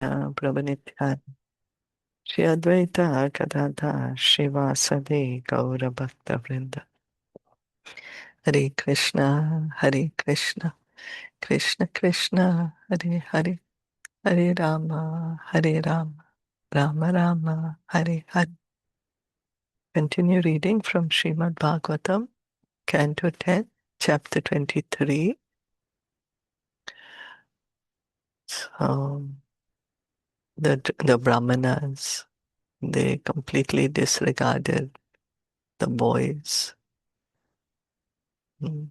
Prabhanitya Shri Advaita Gadadhar Shivasadi Gaura Bhakta Vrinda Hare Krishna Hare Krishna Krishna Krishna Hare Hare Hare Rama Hare Rama Rama Rama Hare Hare. Continue reading from Srimad Bhagavatam, Canto 10, Chapter 23. So the Brahmanas, they completely disregarded the boys who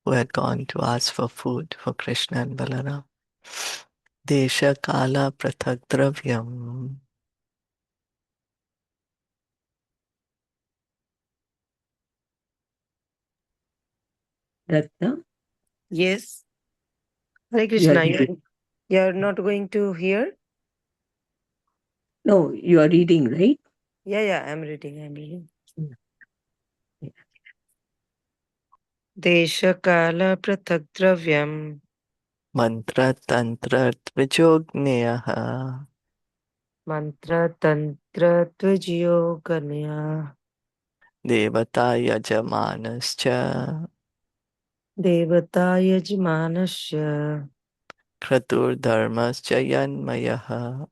had gone to ask for food for Krishna and Balaram. Desha Kala Prathak Dravyam. Ratna? Yes. Hare Krishna, you're not going to hear? No, you are reading, right? Yeah, I'm reading. Desha-kala prathak dravyam Mantra Tantra Tvijogneyaha. mantra tantra tvijiyo ganya Devata Yajamanascha. devata yajmanasya Kratur Dharmascha Yanmayaha.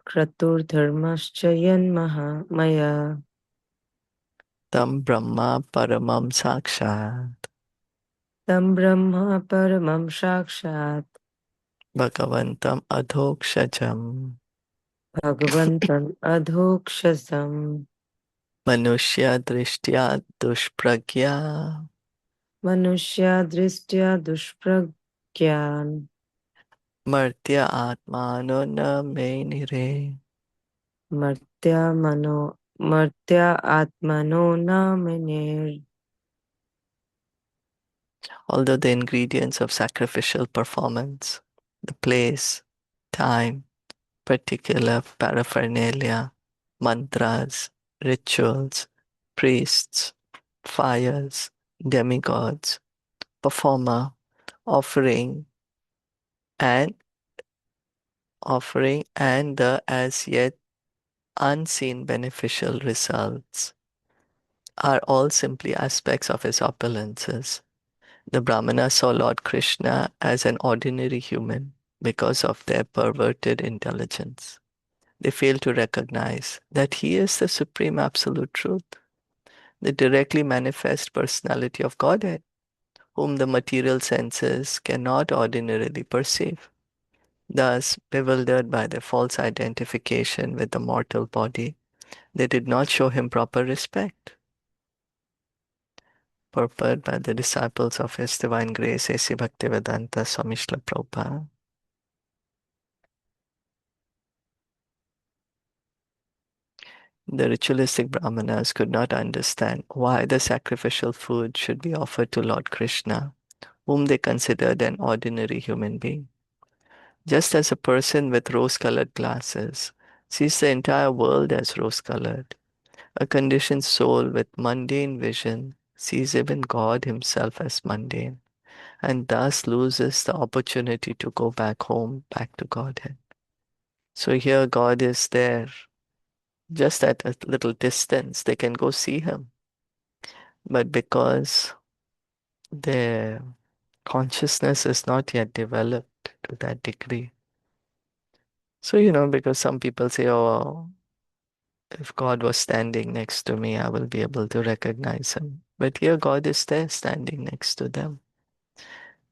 kratur dharmascha yanmaha maya Tam Brahma Paramam Sakshat. tam brahma paramam sakshat Bhagavantam Adhokshajam. bhagavantam adhokshasam Manushya Drishtya Dushpragya. manushya dristya dushpragyan Martya Atmano na Menire. martya atmano namene. Although the ingredients of sacrificial performance, the place, time, particular paraphernalia, mantras, rituals, priests, fires, demigods, performer, offering, and the as yet unseen beneficial results are all simply aspects of his opulences. The Brahmana saw Lord Krishna as an ordinary human because of their perverted intelligence. They fail to recognize that he is the supreme absolute truth, the directly manifest personality of Godhead, whom the material senses cannot ordinarily perceive. Thus, bewildered by their false identification with the mortal body, they did not show him proper respect. Purport by the disciples of His Divine Grace, A.C. Bhaktivedanta Swami Srila Prabhupada. The ritualistic Brahmanas could not understand why the sacrificial food should be offered to Lord Krishna, whom they considered an ordinary human being. Just as a person with rose-colored glasses sees the entire world as rose-colored, a conditioned soul with mundane vision sees even God himself as mundane, and thus loses the opportunity to go back home, back to Godhead. So here God is there, just at a little distance. They can go see him. But because their consciousness is not yet developed to that degree. So, because some people say, oh, if God was standing next to me, I will be able to recognize him. But here God is there standing next to them.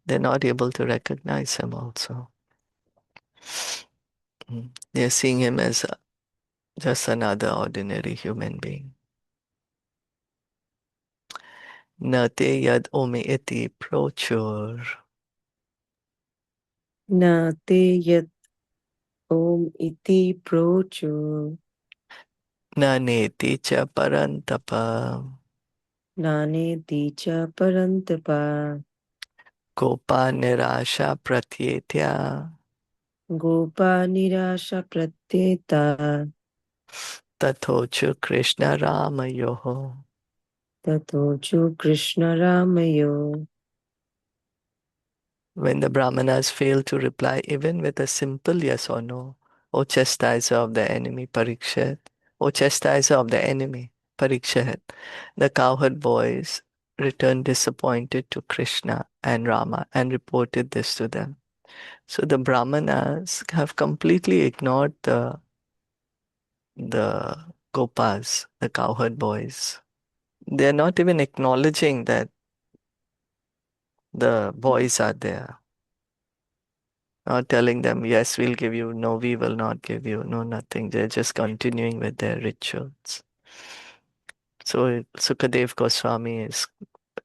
They're not able to recognize him also. They're seeing him as just another ordinary human being. Nate yad ome iti prochur. Na te yat om iti procho Naneti cha parantapa. nane ticha parantapa Gopa nirasha pratyetya. gopa nirasha pratyeta Tathochu Krishna Ramayoho. tato chu Krishna Ramayo. When the Brahmanas failed to reply even with a simple yes or no, O chastiser of the enemy, Parikshit, O chastiser of the enemy, Parikshit, the cowherd boys returned disappointed to Krishna and Rama and reported this to them. So the Brahmanas have completely ignored the Gopas, the cowherd boys. They're not even acknowledging that the boys are there. Not telling them, yes, we'll give you, no, we will not give you, no, nothing. They're just continuing with their rituals. So Sukadev Goswami is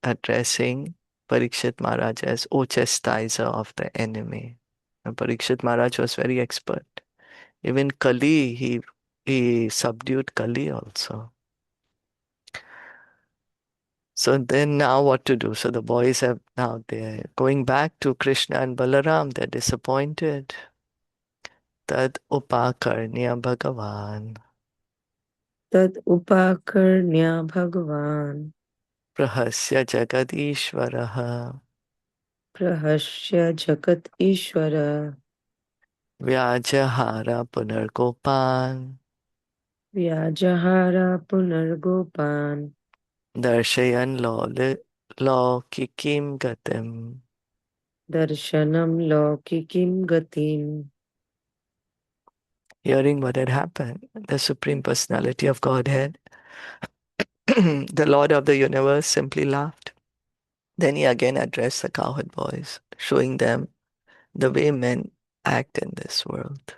addressing Parikshit Maharaj as O chastiser of the enemy. And Parikshit Maharaj was very expert. Even Kali, he subdued Kali also. So then now what to do? So the boys have now they're going back to Krishna and Balaram. They're disappointed. Tad upakarnya Bhagavan Tad upakarnya Bhagavan prahasya jagadishvaraha prahasya jagat ishvara vyajahara punargopan vyajahara punargopan darshayan laukikim gatim. darshanam laukikim gatim. Hearing what had happened, the Supreme Personality of Godhead, the Lord of the universe, simply laughed. Then he again addressed the cowherd boys, showing them the way men act in this world.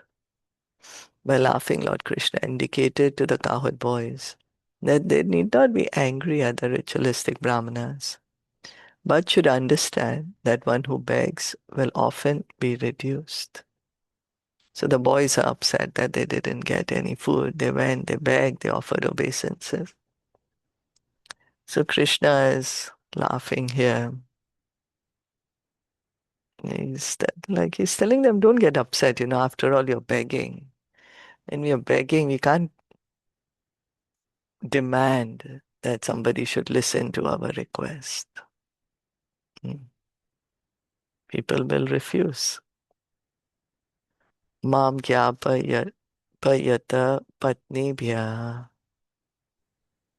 By laughing, Lord Krishna indicated to the cowherd boys that they need not be angry at the ritualistic Brahmanas, but should understand that one who begs will often be reduced. So the boys are upset that they didn't get any food. They went, they begged, they offered obeisances. So Krishna is laughing here. He's telling them, don't get upset, after all, you're begging. When we are begging, we can't demand that somebody should listen to our request. Hmm. People will refuse. Mam payata patnibhya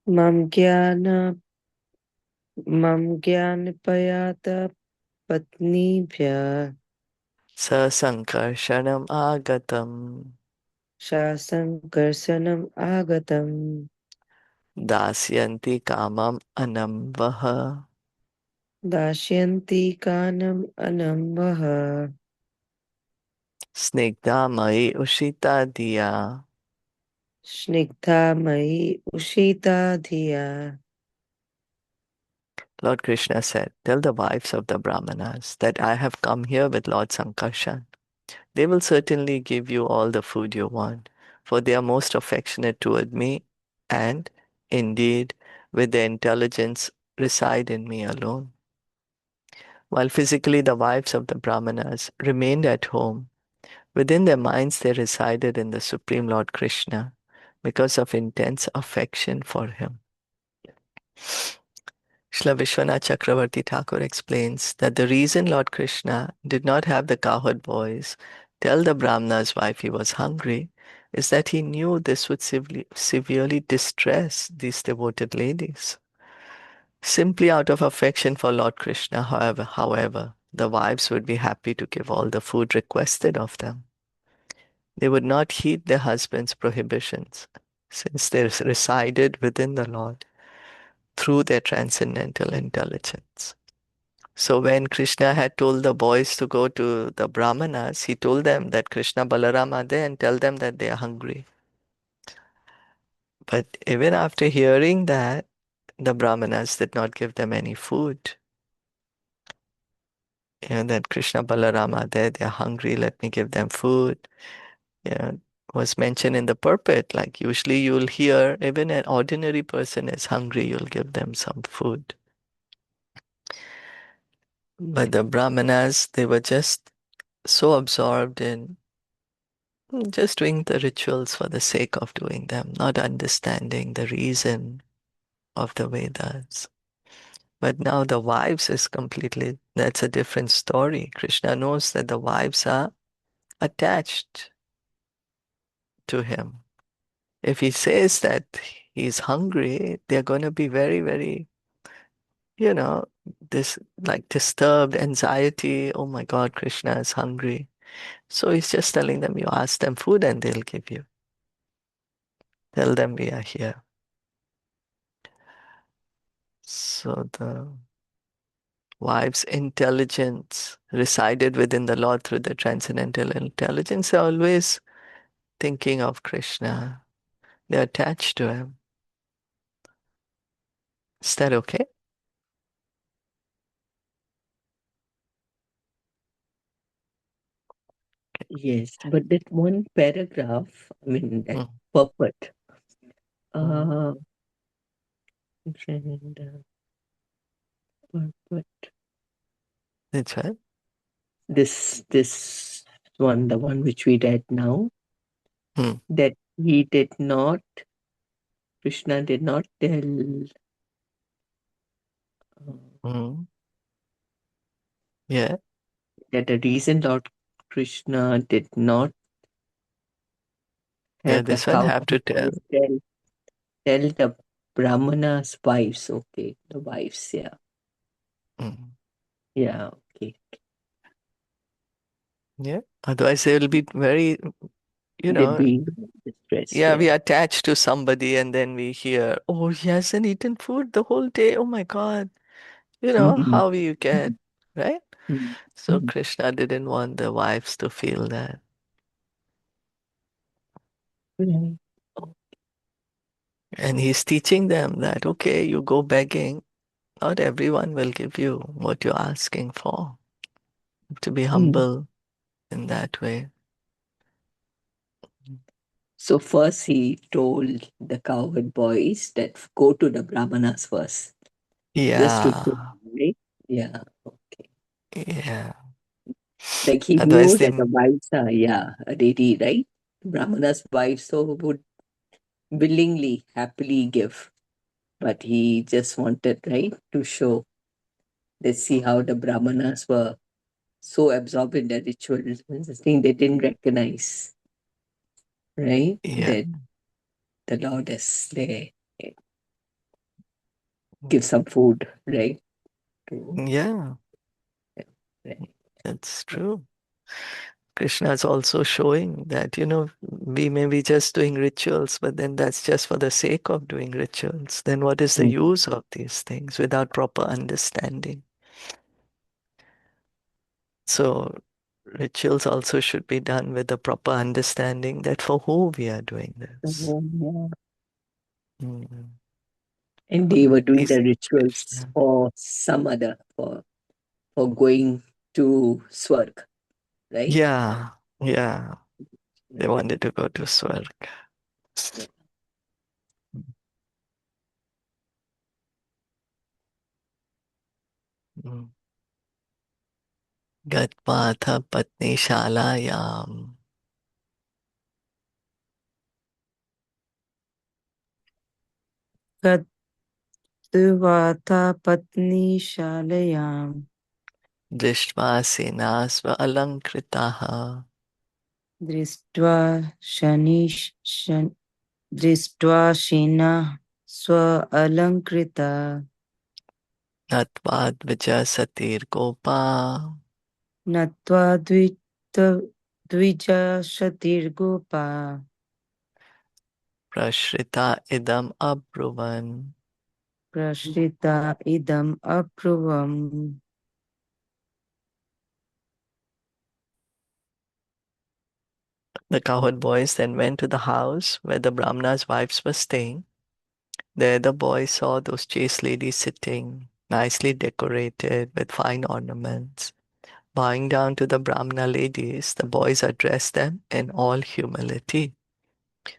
Mam jnana mam jnanapayata patnibhya sasankarshanam agatam शासनकर्षणम् आगतम् dasyanti kamam anamvaha दास्यन्ति कानम् अनम्भः snigdha mai ushita diya. Snigdha मयि उषिता धिया. Lord Krishna said, tell the wives of the Brahmanas that I have come here with Lord Sankarshan. They will certainly give you all the food you want, for they are most affectionate toward me, and, indeed, with their intelligence, reside in me alone. While physically the wives of the Brahmanas remained at home, within their minds they resided in the Supreme Lord Krishna because of intense affection for him. Srila Vishwanath Chakravarti Thakur explains that the reason Lord Krishna did not have the cowherd boys tell the Brahmana's wife he was hungry is that he knew this would severely distress these devoted ladies. Simply out of affection for Lord Krishna, however, the wives would be happy to give all the food requested of them. They would not heed their husband's prohibitions, since they resided within the Lord through their transcendental intelligence. So when Krishna had told the boys to go to the Brahmanas, he told them that Krishna Balaram are there and tell them that they are hungry. But even after hearing that, the Brahmanas did not give them any food. That Krishna Balaram are there, they are hungry, let me give them food. Was mentioned in the purport, like usually you'll hear even an ordinary person is hungry, you'll give them some food. But the Brahmanas, they were just so absorbed in just doing the rituals for the sake of doing them, not understanding the reason of the Vedas. But now the wives is completely, that's a different story. Krishna knows that the wives are attached to him. If he says that he's hungry, they're going to be very, very, you know, this like disturbed anxiety. Oh my God, Krishna is hungry. So he's just telling them, you ask them food and they'll give you. Tell them we are here. So the wife's intelligence resided within the Lord through the transcendental intelligence. They're always thinking of Krishna. They're attached to him. Is that okay? Yes, but that one paragraph, I mean, that Mm, purport, mm, uh, and, purport, that's right. this one, the one which we read now, Mm, that he did not, Krishna did not tell uh, mm, yeah. that the reason Lord Krishna did not Yeah, have the this one cow have to tell. tell the Brahmana's wives, okay, the wives, yeah, Mm, yeah, okay. yeah. Otherwise, they will be very, you They'd know, be distressed, yeah, we yeah. attach to somebody and then we hear, oh, he hasn't eaten food the whole day. Oh my God. You know, Mhm. how you get, right? Mhm. So Mhm. Krishna didn't want the wives to feel that. Right. Oh, And he's teaching them that, okay, you go begging, not everyone will give you what you're asking for. To be mm. humble in that way. So first he told the cowherd boys that go to the Brahmanas first, just to show, Yeah, right? Yeah, okay. yeah. Like he Otherwise, knew they, that the wives are, yeah, ready, right? Brahmanas wives so would willingly, happily give, but he just wanted, right, to show. Let's see how the Brahmanas were so absorbed in the rituals, the thing they didn't recognize, right? yeah, That the Lord is there, give some food, right? To, yeah, right. that's true. Krishna is also showing that, we may be just doing rituals, but then that's just for the sake of doing rituals. Then what is the Mm. use of these things without proper understanding? So rituals also should be done with a proper understanding that for who we are doing this. Yeah. Mm. And they were doing the Please, rituals Krishna. for some other, for going to Swarg, right? Yeah, yeah. They Right. wanted to go to Swarg. Yeah. Mm. गत्वाथ पत्नीशालायाम् गत्वाथा पत्नीशालयां दृष्ट्वा सेनास्व अलङ्कृताः दृष्ट्वा दृष्ट्वा शेनः स्व अलङ्कृता नत्वा द्विजसतिर्गोपा नत्वा द्विजशतिर्गोपा प्रश्रिता इदम् अब्रुवन्. प्रश्रिता इदम् अब्रुवम्. The cowherd boys then went to the house where the Brahmana's wives were staying. There the boys saw those chaste ladies sitting, nicely decorated with fine ornaments. Bowing down to the Brahmana ladies, the boys addressed them in all humility.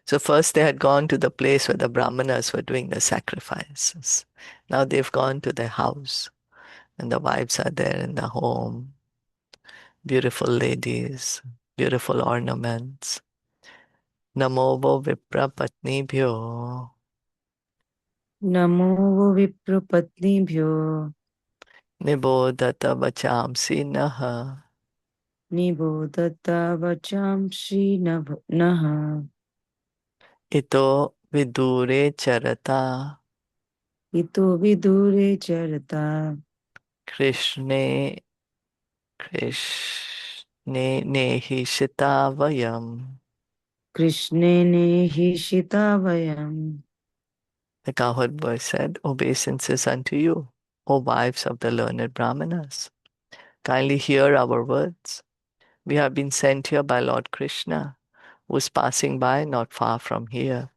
So first they had gone to the place where the Brahmanas were doing the sacrifices. Now they've gone to their house, and the wives are there in the home. Beautiful ladies, beautiful ornaments. Namo vo vipra patnibhyo. Namo viprapatnibhyo Nibodhata vachamsi naha. nibodhata vachamsi naha Ito vidure charata. ito vidure charata Krishne Krishne nehi shitavayam. Krishnene hishitavayam. The cowherd boy said, obeisances unto you, O wives of the learned Brahmanas. Kindly hear our words. We have been sent here by Lord Krishna, who is passing by not far from here.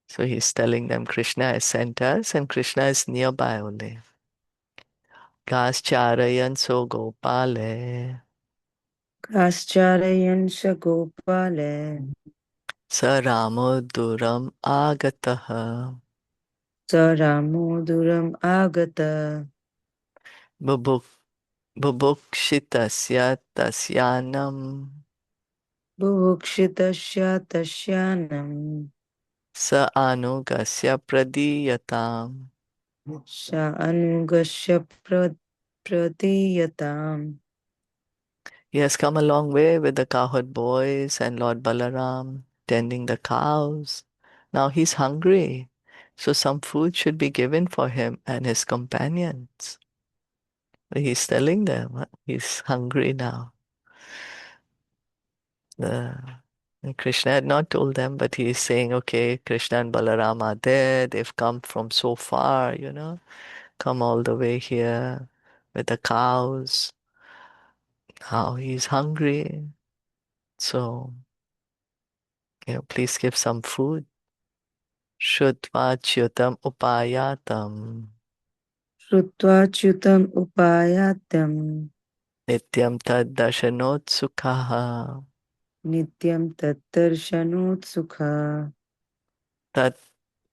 So he's telling them Krishna has sent us and Krishna is nearby only. Gascharayan so gopale. Kascharayan shagopale Saramo duram agataha. saramoduram agata Bubuk bubukshitasya tasyanam. buvukshitasya tasyanam Sa anugasya pradiyatam. sa anugasya pratiyatam. He has come a long way with the cowherd boys and Lord Balaram tending the cows. Now he's hungry, so some food should be given for him and his companions. He's telling them he's hungry now. And Krishna had not told them, but he's saying, okay, Krishna and Balaram are there. They've come from so far, come all the way here with the cows. Now he's hungry. So, please give some food. Shrutva Chutam Upayatam Shrutva chutam upayatam Nityam Tad Dashanot Sukhaha nityam tattarshanotsukha Tat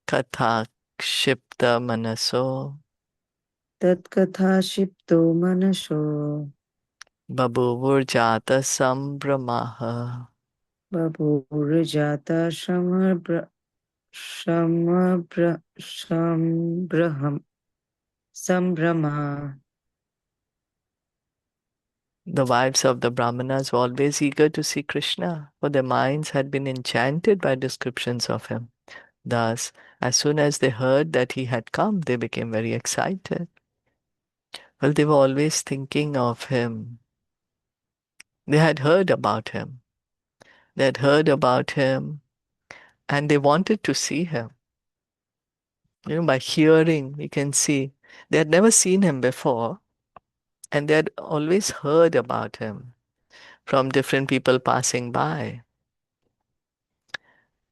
Katha Kshipta Manaso tatkatha shipto manasho Babuvurjata Sambramaha. babhurjata sambrama. The wives of the Brahmanas were always eager to see Krishna, for their minds had been enchanted by descriptions of him. Thus, as soon as they heard that he had come, they became very excited. Well, they were always thinking of him. They had heard about him. They had heard about him and they wanted to see him. By hearing, we can see. They had never seen him before and they had always heard about him from different people passing by.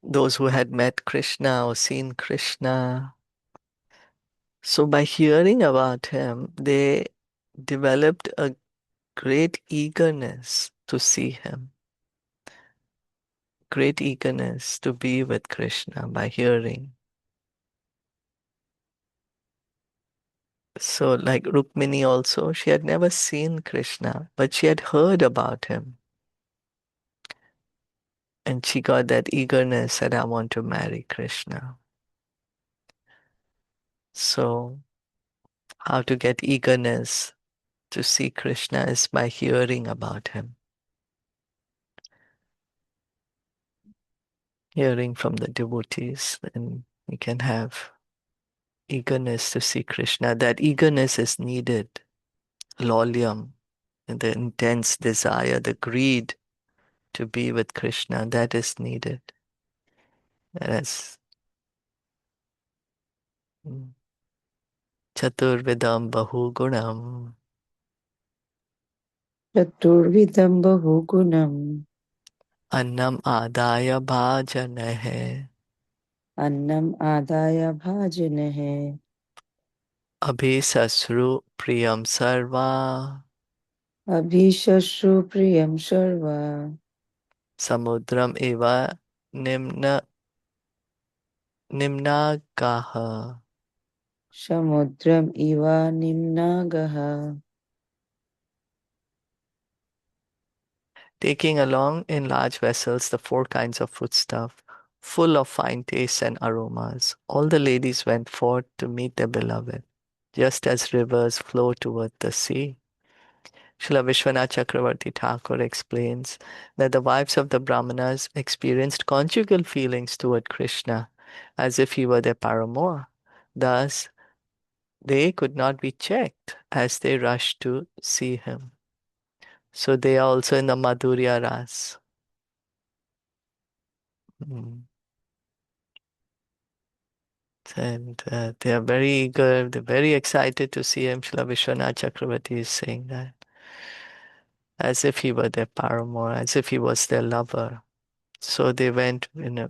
Those who had met Krishna or seen Krishna. So by hearing about him, they developed a great eagerness to see him, great eagerness to be with Krishna by hearing. So, like Rukmini also, she had never seen Krishna, but she had heard about him. And she got that eagerness that I want to marry Krishna. So, how to get eagerness to see Krishna is by hearing about him, hearing from the devotees, and you can have eagerness to see Krishna. That eagerness is needed. Lolyam, and the intense desire, the greed to be with Krishna, that is needed. That's Chaturvidam Bahugunam. Chaturvidam bahugunam Annam Adaya Bhajanahe. annam adaya bhajanehe Abhisasru Priyam Sarva. abhishashu priyam sarva Samudram Eva Nimnagaha. samudram iva nimnagaha. Taking along in large vessels the four kinds of foodstuff, full of fine tastes and aromas. All the ladies went forth to meet their beloved, just as rivers flow toward the sea. Srila Vishwanath Chakravarti Thakur explains that the wives of the Brahmanas experienced conjugal feelings toward Krishna as if he were their paramour. Thus, they could not be checked as they rushed to see him. So they are also in the Madhurya Ras. Mm. And they are very eager, they're very excited to see him. Srila Vishwanath Chakravarti is saying that. As if he were their paramour, as if he was their lover. So they went in a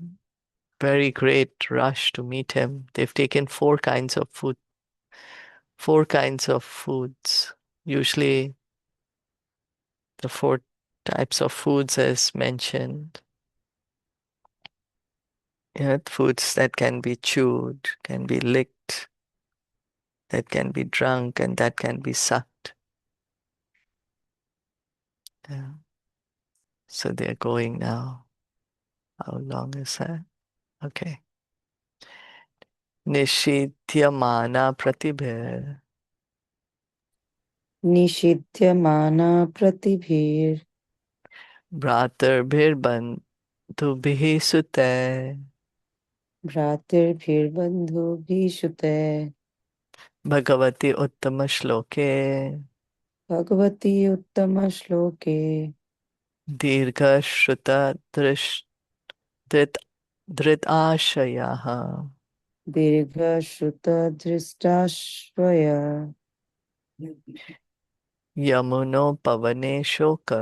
very great rush to meet him. They've taken four kinds of foods. Usually the four types of foods as mentioned. Yeah, foods that can be chewed, can be licked, that can be drunk, and that can be sucked. Yeah. So they're going now. How long is that? Okay. Nishidhyamana pratibhir निषिध्यमाना प्रतिभिर् भ्रातर्भिर् बन्धुभिः सुते भ्रातृभिर्बन्धुभिः सुते भगवति उत्तम श्लोके भगवति उत्तमश्लोके दीर्घश्रुत धृत धृताशयः दीर्घश्रुतदृष्टाश्वय यमुनोपवने शोक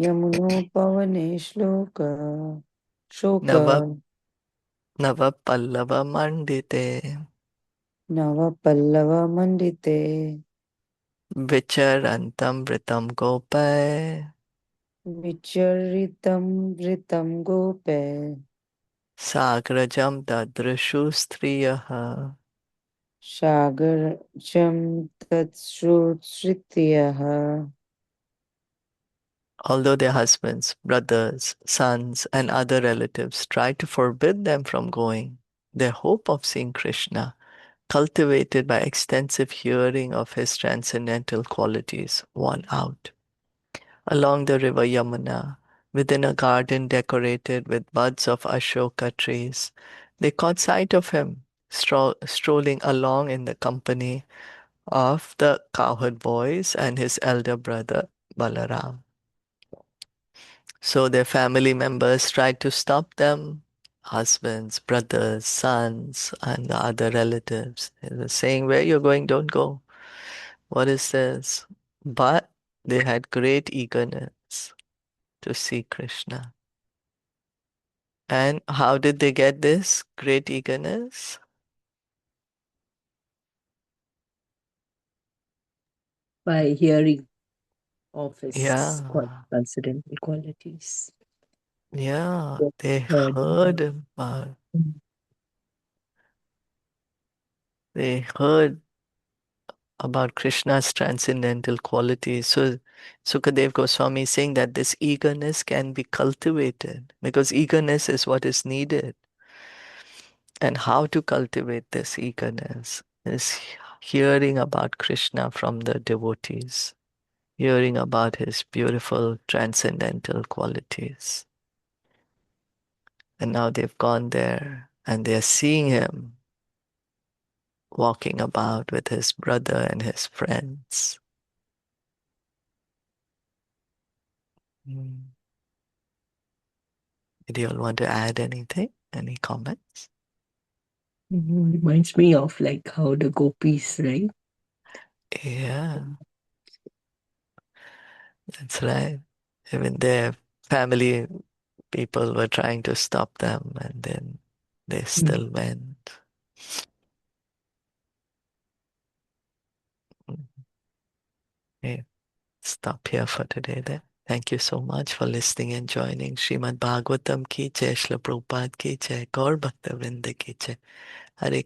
यमुनोपवने शोक नव नवपल्लवमण्डिते नवपल्लवमण्डिते विचरन्तं वृतं गोपै विचरितं वृतं गोपे साग्रजं ददृशु स्त्रियः. सागरजं तत्श्रुतश्रुतयः. Although their husbands, brothers, sons, and other relatives tried to forbid them from going, their hope of seeing Krishna, cultivated by extensive hearing of his transcendental qualities, won out. Along the river Yamuna, within a garden decorated with buds of Ashoka trees, they caught sight of him strolling along in the company of the cowherd boys and his elder brother Balaram. So their family members tried to stop them, husbands, brothers, sons, and the other relatives. They were saying, "Where you're going, don't go. What is this?" But they had great eagerness to see Krishna. And how did they get this great eagerness? By hearing of his Yeah, transcendental qualities. yeah, They they heard heard about, mm, they heard about Krishna's transcendental qualities. So Sukadev Goswami is saying that this eagerness can be cultivated because eagerness is what is needed. And how to cultivate this eagerness is hearing about Krishna from the devotees, hearing about his beautiful transcendental qualities. And now they've gone there and they're seeing him walking about with his brother and his friends. Mm. Did you all want to add anything? Any comments? reminds me of like how the gopis, right? Yeah, that's right. Even their family people were trying to stop them, and then they still went. Okay, stop here for today then. Thank you so much for listening and joining. Srimad Bhagavatam ki jai, Srila Prabhupada ki jai, Gaur Bhakta Vrinda ki jai. Hare Krishna.